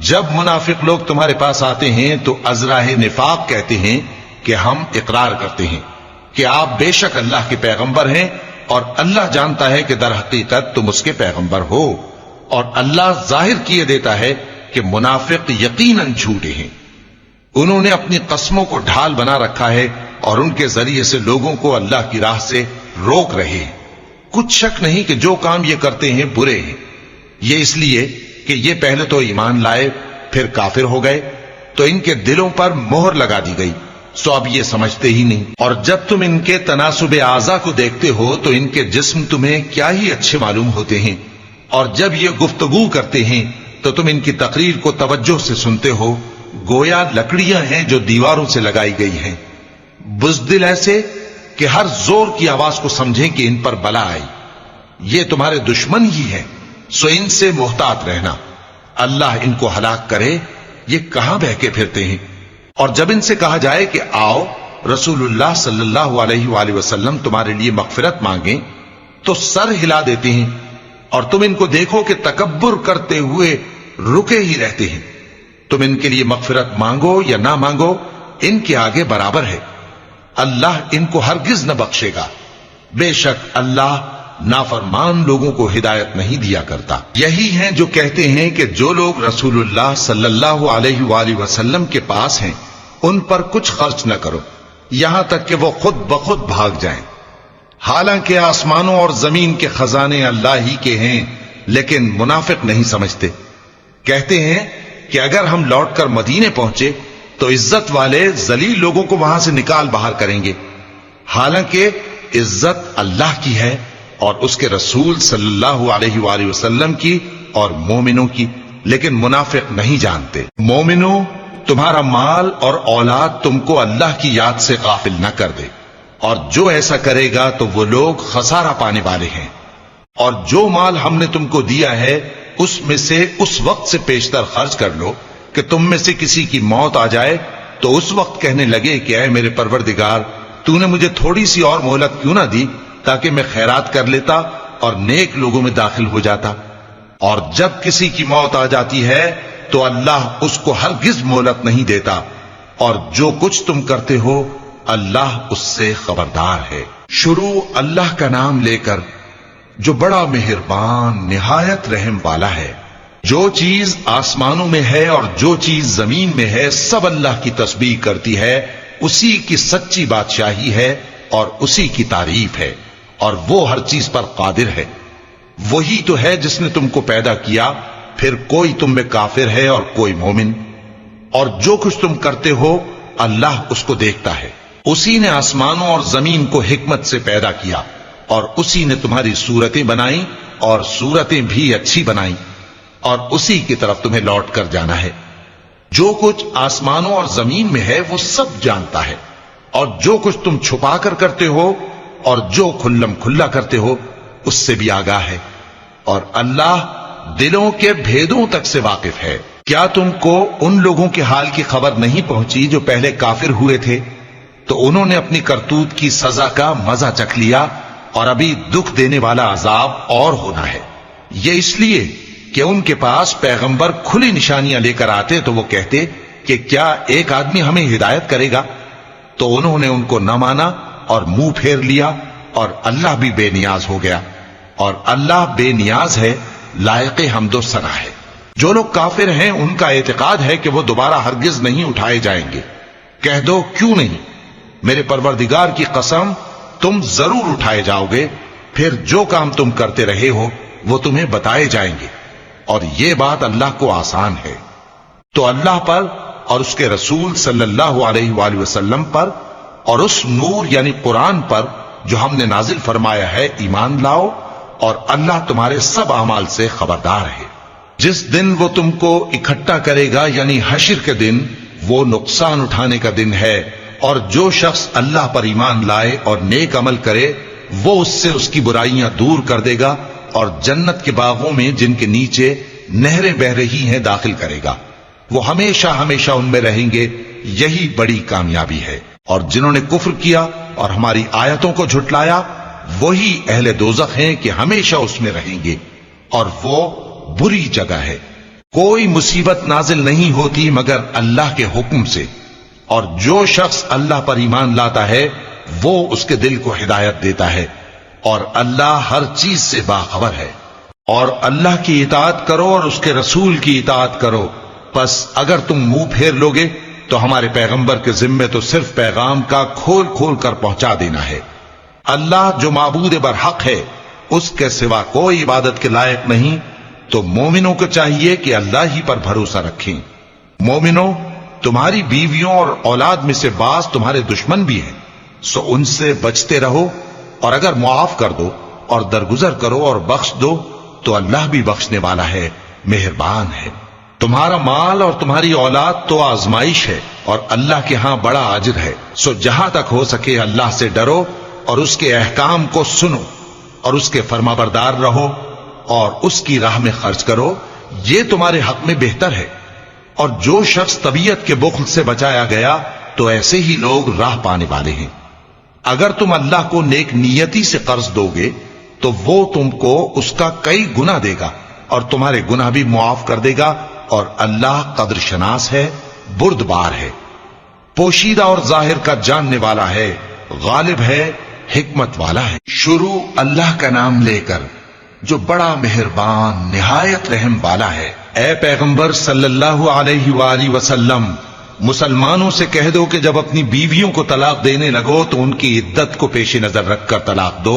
جب منافق لوگ تمہارے پاس آتے ہیں تو ازراہ نفاق کہتے ہیں کہ ہم اقرار کرتے ہیں کہ آپ بے شک اللہ کے پیغمبر ہیں، اور اللہ جانتا ہے کہ در حقیقت تم اس کے پیغمبر ہو، اور اللہ ظاہر کیے دیتا ہے کہ منافق یقیناً جھوٹے ہیں۔ انہوں نے اپنی قسموں کو ڈھال بنا رکھا ہے اور ان کے ذریعے سے لوگوں کو اللہ کی راہ سے روک رہے ہیں۔ کچھ شک نہیں کہ جو کام یہ کرتے ہیں برے ہیں، یہ اس لیے کہ یہ پہلے تو ایمان لائے پھر کافر ہو گئے تو ان کے دلوں پر مہر لگا دی گئی، سو اب یہ سمجھتے ہی نہیں۔ اور جب تم ان کے تناسب اعضاء کو دیکھتے ہو تو ان کے جسم تمہیں کیا ہی اچھے معلوم ہوتے ہیں، اور جب یہ گفتگو کرتے ہیں تو تم ان کی تقریر کو توجہ سے سنتے ہو، گویا لکڑیاں ہیں جو دیواروں سے لگائی گئی ہیں، بزدل ایسے کہ ہر زور کی آواز کو سمجھیں کہ ان پر بلا آئی۔ یہ تمہارے دشمن ہی ہیں، سو ان سے محتاط رہنا، اللہ ان کو ہلاک کرے، یہ کہاں بہکے پھرتے ہیں۔ اور جب ان سے کہا جائے کہ آؤ رسول اللہ صلی اللہ علیہ وآلہ وسلم تمہارے لیے مغفرت مانگیں تو سر ہلا دیتے ہیں، اور تم ان کو دیکھو کہ تکبر کرتے ہوئے رکے ہی رہتے ہیں۔ تم ان کے لیے مغفرت مانگو یا نہ مانگو ان کے آگے برابر ہے، اللہ ان کو ہرگز نہ بخشے گا، بے شک اللہ نافرمان لوگوں کو ہدایت نہیں دیا کرتا۔ یہی ہیں جو کہتے ہیں کہ جو لوگ رسول اللہ صلی اللہ علیہ وآلہ وسلم کے پاس ہیں ان پر کچھ خرچ نہ کرو یہاں تک کہ وہ خود بخود بھاگ جائیں۔ حالانکہ آسمانوں اور زمین کے خزانے اللہ ہی کے ہیں، لیکن منافق نہیں سمجھتے۔ کہتے ہیں کہ اگر ہم لوٹ کر مدینے پہنچے تو عزت والے ذلیل لوگوں کو وہاں سے نکال باہر کریں گے، حالانکہ عزت اللہ کی ہے اور اس کے رسول صلی اللہ علیہ وآلہ وسلم کی اور مومنوں کی، لیکن منافق نہیں جانتے۔ مومنوں، تمہارا مال اور اولاد تم کو اللہ کی یاد سے غافل نہ کر دے، اور جو ایسا کرے گا تو وہ لوگ خسارہ پانے والے ہیں۔ اور جو مال ہم نے تم کو دیا ہے اس میں سے اس وقت سے پیشتر خرچ کر لو کہ تم میں سے کسی کی موت آ جائے تو اس وقت کہنے لگے کہ اے میرے پروردگار، تو نے مجھے تھوڑی سی اور مہلت کیوں نہ دی تاکہ میں خیرات کر لیتا اور نیک لوگوں میں داخل ہو جاتا۔ اور جب کسی کی موت آ جاتی ہے تو اللہ اس کو ہرگز مہلت نہیں دیتا، اور جو کچھ تم کرتے ہو اللہ اس سے خبردار ہے۔ شروع اللہ کا نام لے کر جو بڑا مہربان نہایت رحم والا ہے۔ جو چیز آسمانوں میں ہے اور جو چیز زمین میں ہے سب اللہ کی تسبیح کرتی ہے، اسی کی سچی بادشاہی ہے اور اسی کی تعریف ہے، اور وہ ہر چیز پر قادر ہے۔ وہی تو ہے جس نے تم کو پیدا کیا، پھر کوئی تم میں کافر ہے اور کوئی مومن، اور جو کچھ تم کرتے ہو اللہ اس کو دیکھتا ہے۔ اسی نے آسمانوں اور زمین کو حکمت سے پیدا کیا، اور اسی نے تمہاری صورتیں بنائی اور صورتیں بھی اچھی بنائی، اور اسی کی طرف تمہیں لوٹ کر جانا ہے۔ جو کچھ آسمانوں اور زمین میں ہے وہ سب جانتا ہے، اور جو کچھ تم چھپا کر کرتے ہو اور جو کھلم کھلا کرتے ہو اس سے بھی آگاہ ہے، اور اللہ دلوں کے بھیدوں تک سے واقف ہے۔ کیا تم کو ان لوگوں کے حال کی خبر نہیں پہنچی جو پہلے کافر ہوئے تھے؟ تو انہوں نے اپنی کرتوت کی سزا کا مزہ چکھ لیا، اور ابھی دکھ دینے والا عذاب اور ہونا ہے۔ یہ اس لیے کہ ان کے پاس پیغمبر کھلی نشانیاں لے کر آتے تو وہ کہتے کہ کیا ایک آدمی ہمیں ہدایت کرے گا؟ تو انہوں نے ان کو نہ مانا اور منہ پھیر لیا، اور اللہ بھی بے نیاز ہو گیا، اور اللہ بے نیاز ہے، لائق حمد و ثنا ہے۔ جو لوگ کافر ہیں ان کا اعتقاد ہے کہ وہ دوبارہ ہرگز نہیں اٹھائے جائیں گے۔ کہہ دو کیوں نہیں، میرے پروردگار کی قسم تم ضرور اٹھائے جاؤ گے، پھر جو کام تم کرتے رہے ہو وہ تمہیں بتائے جائیں گے، اور یہ بات اللہ کو آسان ہے۔ تو اللہ پر اور اس کے رسول صلی اللہ علیہ وآلہ وسلم پر اور اس نور یعنی قرآن پر جو ہم نے نازل فرمایا ہے ایمان لاؤ، اور اللہ تمہارے سب اعمال سے خبردار ہے۔ جس دن وہ تم کو اکٹھا کرے گا یعنی حشر کے دن، وہ نقصان اٹھانے کا دن ہے، اور جو شخص اللہ پر ایمان لائے اور نیک عمل کرے وہ اس سے اس کی برائیاں دور کر دے گا، اور جنت کے باغوں میں جن کے نیچے نہریں بہ رہی ہیں داخل کرے گا۔ وہ ہمیشہ ہمیشہ ان میں رہیں گے، یہی بڑی کامیابی ہے۔ اور جنہوں نے کفر کیا اور ہماری آیتوں کو جھٹلایا وہی اہل دوزخ ہیں کہ ہمیشہ اس میں رہیں گے، اور وہ بری جگہ ہے۔ کوئی مصیبت نازل نہیں ہوتی مگر اللہ کے حکم سے، اور جو شخص اللہ پر ایمان لاتا ہے وہ اس کے دل کو ہدایت دیتا ہے، اور اللہ ہر چیز سے باخبر ہے۔ اور اللہ کی اطاعت کرو اور اس کے رسول کی اطاعت کرو، پس اگر تم منہ پھیر لوگے تو ہمارے پیغمبر کے ذمے تو صرف پیغام کا کھول کھول کر پہنچا دینا ہے۔ اللہ جو معبود برحق ہے اس کے سوا کوئی عبادت کے لائق نہیں، تو مومنوں کو چاہیے کہ اللہ ہی پر بھروسہ رکھیں۔ مومنوں، تمہاری بیویوں اور اولاد میں سے بعض تمہارے دشمن بھی ہیں، سو ان سے بچتے رہو، اور اگر معاف کر دو اور درگزر کرو اور بخش دو تو اللہ بھی بخشنے والا ہے، مہربان ہے۔ تمہارا مال اور تمہاری اولاد تو آزمائش ہے، اور اللہ کے ہاں بڑا اجر ہے، سو جہاں تک ہو سکے اللہ سے ڈرو اور اس کے احکام کو سنو اور اس کے فرمانبردار رہو اور اس کی راہ میں خرچ کرو، یہ تمہارے حق میں بہتر ہے۔ اور جو شخص طبیعت کے بخل سے بچایا گیا تو ایسے ہی لوگ راہ پانے والے ہیں۔ اگر تم اللہ کو نیک نیتی سے قرض دو گے تو وہ تم کو اس کا کئی گنا دے گا اور تمہارے گناہ بھی معاف کر دے گا، اور اللہ قدر شناس ہے، بردبار ہے، پوشیدہ اور ظاہر کا جاننے والا ہے، غالب ہے، حکمت والا ہے۔ شروع اللہ کا نام لے کر جو بڑا مہربان نہایت رحم والا ہے۔ اے پیغمبر صلی اللہ علیہ وآلہ وسلم، مسلمانوں سے کہہ دو کہ جب اپنی بیویوں کو طلاق دینے لگو تو ان کی عدت کو پیش نظر رکھ کر طلاق دو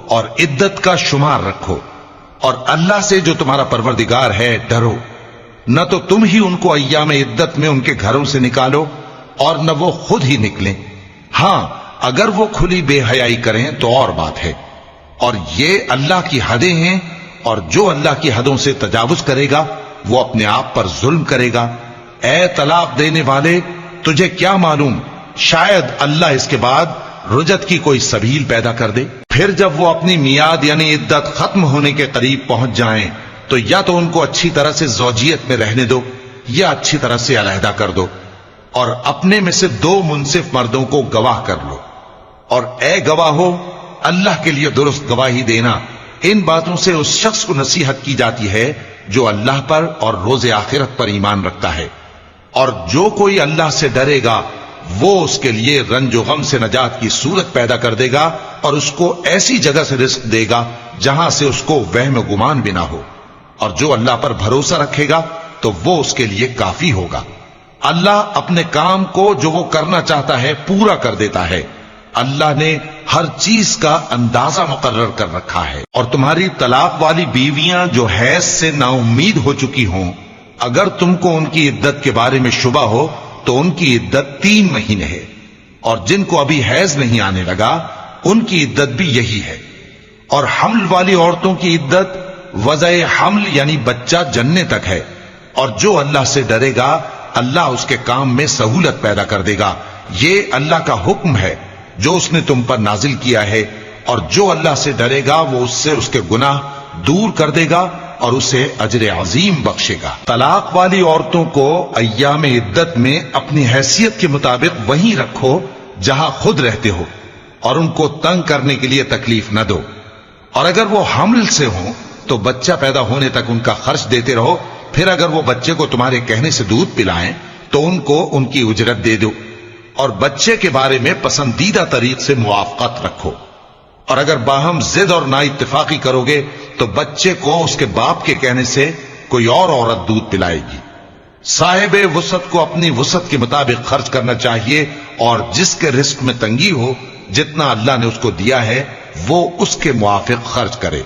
اور عدت کا شمار رکھو، اور اللہ سے جو تمہارا پروردگار ہے ڈرو، نہ تو تم ہی ان کو ایام عدت میں ان کے گھروں سے نکالو اور نہ وہ خود ہی نکلیں، ہاں اگر وہ کھلی بے حیائی کریں تو اور بات ہے، اور یہ اللہ کی حدیں ہیں، اور جو اللہ کی حدوں سے تجاوز کرے گا وہ اپنے آپ پر ظلم کرے گا۔ اے طلاق دینے والے، تجھے کیا معلوم شاید اللہ اس کے بعد رجعت کی کوئی سبیل پیدا کر دے۔ پھر جب وہ اپنی میعاد یعنی عدت ختم ہونے کے قریب پہنچ جائیں تو یا تو ان کو اچھی طرح سے زوجیت میں رہنے دو یا اچھی طرح سے علیحدہ کر دو، اور اپنے میں سے 2 منصف مردوں کو گواہ کر لو، اور اے گواہو، اللہ کے لیے درست گواہی دینا۔ ان باتوں سے اس شخص کو نصیحت کی جاتی ہے جو اللہ پر اور روز آخرت پر ایمان رکھتا ہے، اور جو کوئی اللہ سے ڈرے گا وہ اس کے لیے رنج و غم سے نجات کی صورت پیدا کر دے گا، اور اس کو ایسی جگہ سے رزق دے گا جہاں سے اس کو وہم و گمان بھی نہ ہو، اور جو اللہ پر بھروسہ رکھے گا تو وہ اس کے لیے کافی ہوگا۔ اللہ اپنے کام کو جو وہ کرنا چاہتا ہے پورا کر دیتا ہے۔ اللہ نے ہر چیز کا اندازہ مقرر کر رکھا ہے۔ اور تمہاری طلاق والی بیویاں جو حیض سے نا امید ہو چکی ہوں، اگر تم کو ان کی عدت کے بارے میں شبہ ہو تو ان کی عدت 3 مہینے ہے، اور جن کو ابھی حیض نہیں آنے لگا ان کی عدت بھی یہی ہے۔ اور حمل والی عورتوں کی عدت وضع حمل یعنی بچہ جننے تک ہے، اور جو اللہ سے ڈرے گا اللہ اس کے کام میں سہولت پیدا کر دے گا۔ یہ اللہ کا حکم ہے جو اس نے تم پر نازل کیا ہے، اور جو اللہ سے ڈرے گا وہ اس سے اس کے گناہ دور کر دے گا اور اسے اجر عظیم بخشے گا۔ طلاق والی عورتوں کو ایام عدت میں اپنی حیثیت کے مطابق وہیں رکھو جہاں خود رہتے ہو، اور ان کو تنگ کرنے کے لیے تکلیف نہ دو، اور اگر وہ حمل سے ہوں تو بچہ پیدا ہونے تک ان کا خرچ دیتے رہو، پھر اگر وہ بچے کو تمہارے کہنے سے دودھ پلائیں تو ان کو ان کی اجرت دے دو، اور بچے کے بارے میں پسندیدہ طریق سے موافقت رکھو، اور اگر باہم ضد اور نا اتفاقی کرو گے تو بچے کو اس کے باپ کے کہنے سے کوئی اور عورت دودھ پلائے گی۔ صاحب وسعت کو اپنی وسعت کے مطابق خرچ کرنا چاہیے، اور جس کے رزق میں تنگی ہو جتنا اللہ نے اس کو دیا ہے وہ اس کے موافق خرچ کرے۔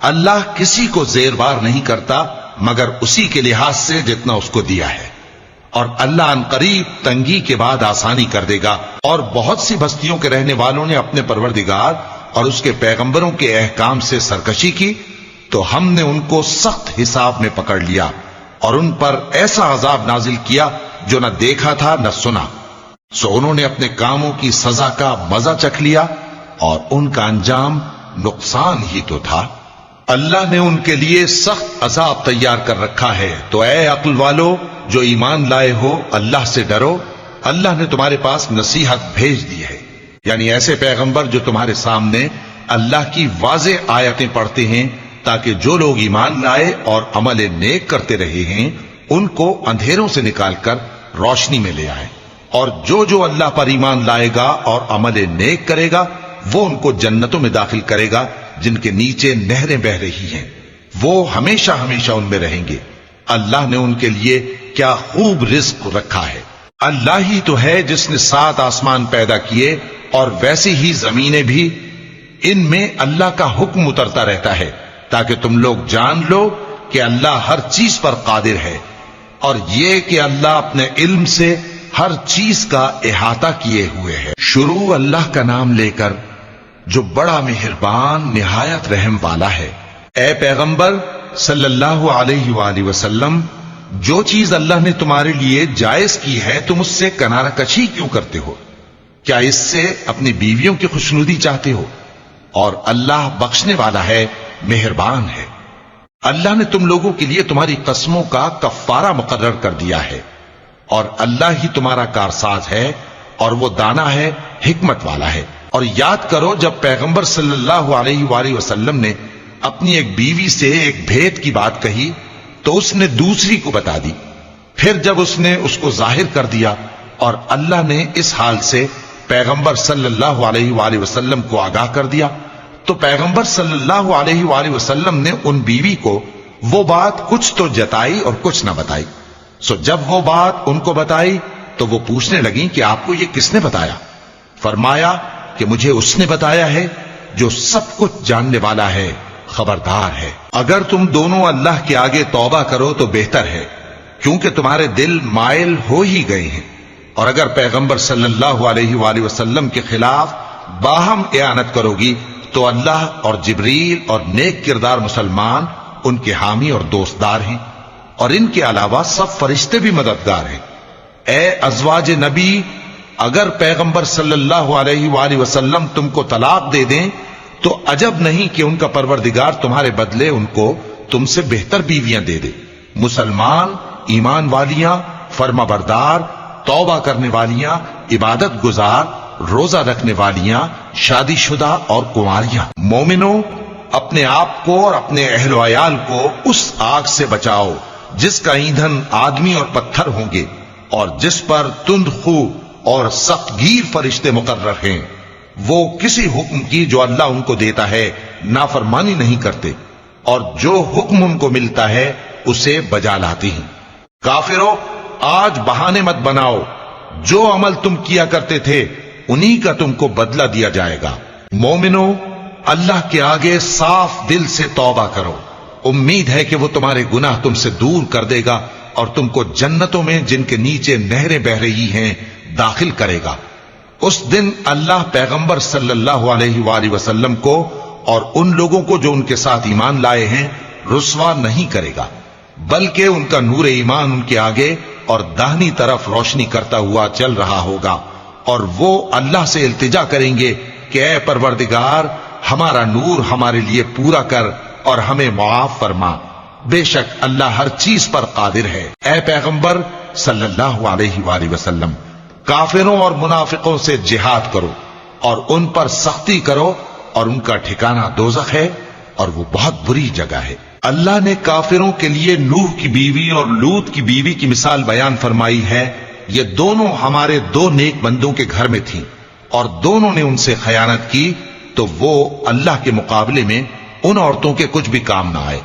اللہ کسی کو زیر بار نہیں کرتا مگر اسی کے لحاظ سے جتنا اس کو دیا ہے، اور اللہ ان قریب تنگی کے بعد آسانی کر دے گا۔ اور بہت سی بستیوں کے رہنے والوں نے اپنے پروردگار اور اس کے پیغمبروں کے احکام سے سرکشی کی تو ہم نے ان کو سخت حساب میں پکڑ لیا، اور ان پر ایسا عذاب نازل کیا جو نہ دیکھا تھا نہ سنا، سو انہوں نے اپنے کاموں کی سزا کا مزہ چکھ لیا، اور ان کا انجام نقصان ہی تو تھا۔ اللہ نے ان کے لیے سخت عذاب تیار کر رکھا ہے، تو اے عقل والو جو ایمان لائے ہو اللہ سے ڈرو۔ اللہ نے تمہارے پاس نصیحت بھیج دی ہے، یعنی ایسے پیغمبر جو تمہارے سامنے اللہ کی واضح آیتیں پڑھتے ہیں تاکہ جو لوگ ایمان لائے اور عمل نیک کرتے رہے ہیں ان کو اندھیروں سے نکال کر روشنی میں لے آئے، اور جو اللہ پر ایمان لائے گا اور عمل نیک کرے گا وہ ان کو جنتوں میں داخل کرے گا جن کے نیچے نہریں بہ رہی ہیں، وہ ہمیشہ ہمیشہ ان میں رہیں گے۔ اللہ نے ان کے لیے کیا خوب رزق رکھا ہے۔ اللہ ہی تو ہے جس نے 7 آسمان پیدا کیے اور ویسی ہی زمینیں بھی، ان میں اللہ کا حکم اترتا رہتا ہے تاکہ تم لوگ جان لو کہ اللہ ہر چیز پر قادر ہے، اور یہ کہ اللہ اپنے علم سے ہر چیز کا احاطہ کیے ہوئے ہے۔ شروع اللہ کا نام لے کر جو بڑا مہربان نہایت رحم والا ہے۔ اے پیغمبر صلی اللہ علیہ وآلہ وسلم، جو چیز اللہ نے تمہارے لیے جائز کی ہے تم اس سے کنارہ کشی کیوں کرتے ہو؟ کیا اس سے اپنی بیویوں کی خوشنودی چاہتے ہو؟ اور اللہ بخشنے والا ہے، مہربان ہے۔ اللہ نے تم لوگوں کے لیے تمہاری قسموں کا کفارہ مقرر کر دیا ہے، اور اللہ ہی تمہارا کارساز ہے، اور وہ دانا ہے، حکمت والا ہے۔ اور یاد کرو جب پیغمبر صلی اللہ علیہ وآلہ وسلم نے اپنی ایک بیوی سے ایک بھید کی بات کہی تو اس نے دوسری کو بتا دی، پھر جب اس نے اس کو ظاہر کر دیا اور اللہ نے اس حال سے پیغمبر صلی اللہ علیہ وآلہ وسلم کو آگاہ کر دیا تو پیغمبر صلی اللہ علیہ وآلہ وسلم نے ان بیوی کو وہ بات کچھ تو جتائی اور کچھ نہ بتائی۔ سو جب وہ بات ان کو بتائی تو وہ پوچھنے لگیں کہ آپ کو یہ کس نے بتایا؟ فرمایا کہ مجھے اس نے بتایا ہے جو سب کچھ جاننے والا ہے، خبردار ہے۔ اگر تم دونوں اللہ کے آگے توبہ کرو تو بہتر ہے، کیونکہ تمہارے دل مائل ہو ہی گئے ہیں، اور اگر پیغمبر صلی اللہ علیہ وآلہ وسلم کے خلاف باہم اعانت کرو گی تو اللہ اور جبریل اور نیک کردار مسلمان ان کے حامی اور دوستدار ہیں، اور ان کے علاوہ سب فرشتے بھی مددگار ہیں۔ اے ازواج نبی، اگر پیغمبر صلی اللہ علیہ وآلہ وسلم تم کو طلاق دے دیں تو عجب نہیں کہ ان کا پروردگار تمہارے بدلے ان کو تم سے بہتر بیویاں دے دے۔ مسلمان، ایمان والیاں، فرما بردار، توبہ کرنے والیاں، عبادت گزار، روزہ رکھنے والیاں، شادی شدہ اور کنواریاں۔ مومنوں، اپنے آپ کو اور اپنے اہل و عیال کو اس آگ سے بچاؤ جس کا ایندھن آدمی اور پتھر ہوں گے، اور جس پر تند خو اور سخت گیر فرشتے مقرر ہیں۔ وہ کسی حکم کی جو اللہ ان کو دیتا ہے نافرمانی نہیں کرتے، اور جو حکم ان کو ملتا ہے اسے بجا لاتے ہیں۔ کافروں، آج بہانے مت بناؤ، جو عمل تم کیا کرتے تھے انہی کا تم کو بدلہ دیا جائے گا۔ مومنوں، اللہ کے آگے صاف دل سے توبہ کرو، امید ہے کہ وہ تمہارے گناہ تم سے دور کر دے گا اور تم کو جنتوں میں جن کے نیچے نہریں بہ رہی ہیں داخل کرے گا۔ اس دن اللہ پیغمبر صلی اللہ علیہ وآلہ وسلم کو اور ان لوگوں کو جو ان کے ساتھ ایمان لائے ہیں رسوا نہیں کرے گا، بلکہ ان کا نور ایمان ان کے آگے اور داہنی طرف روشنی کرتا ہوا چل رہا ہوگا، اور وہ اللہ سے التجا کریں گے کہ اے پروردگار، ہمارا نور ہمارے لیے پورا کر اور ہمیں معاف فرما، بے شک اللہ ہر چیز پر قادر ہے۔ اے پیغمبر صلی اللہ علیہ وآلہ وسلم، کافروں اور منافقوں سے جہاد کرو اور ان پر سختی کرو، اور ان کا ٹھکانہ دوزخ ہے اور وہ بہت بری جگہ ہے۔ اللہ نے کافروں کے لیے نوح کی بیوی اور لوط کی بیوی کی مثال بیان فرمائی ہے۔ یہ دونوں ہمارے دو نیک بندوں کے گھر میں تھیں، اور دونوں نے ان سے خیانت کی تو وہ اللہ کے مقابلے میں ان عورتوں کے کچھ بھی کام نہ آئے،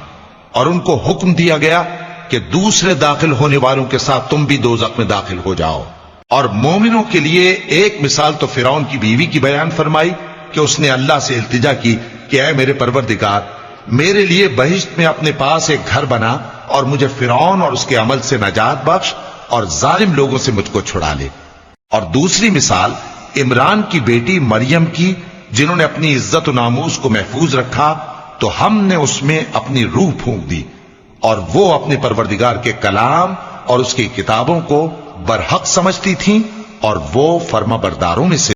اور ان کو حکم دیا گیا کہ دوسرے داخل ہونے والوں کے ساتھ تم بھی دوزخ میں داخل ہو جاؤ۔ اور مومنوں کے لیے ایک مثال تو فرعون کی بیوی کی بیان فرمائی کہ اس نے اللہ سے التجا کی کہ اے میرے پروردگار، میرے لیے بہشت میں اپنے پاس ایک گھر بنا اور مجھے فرعون اور اس کے عمل سے نجات بخش اور ظالم لوگوں سے مجھ کو چھڑا لے۔ اور دوسری مثال عمران کی بیٹی مریم کی، جنہوں نے اپنی عزت و ناموس کو محفوظ رکھا تو ہم نے اس میں اپنی روح پھونک دی، اور وہ اپنے پروردگار کے کلام اور اس کی کتابوں کو برحق سمجھتی تھیں، اور وہ فرما برداروں میں سے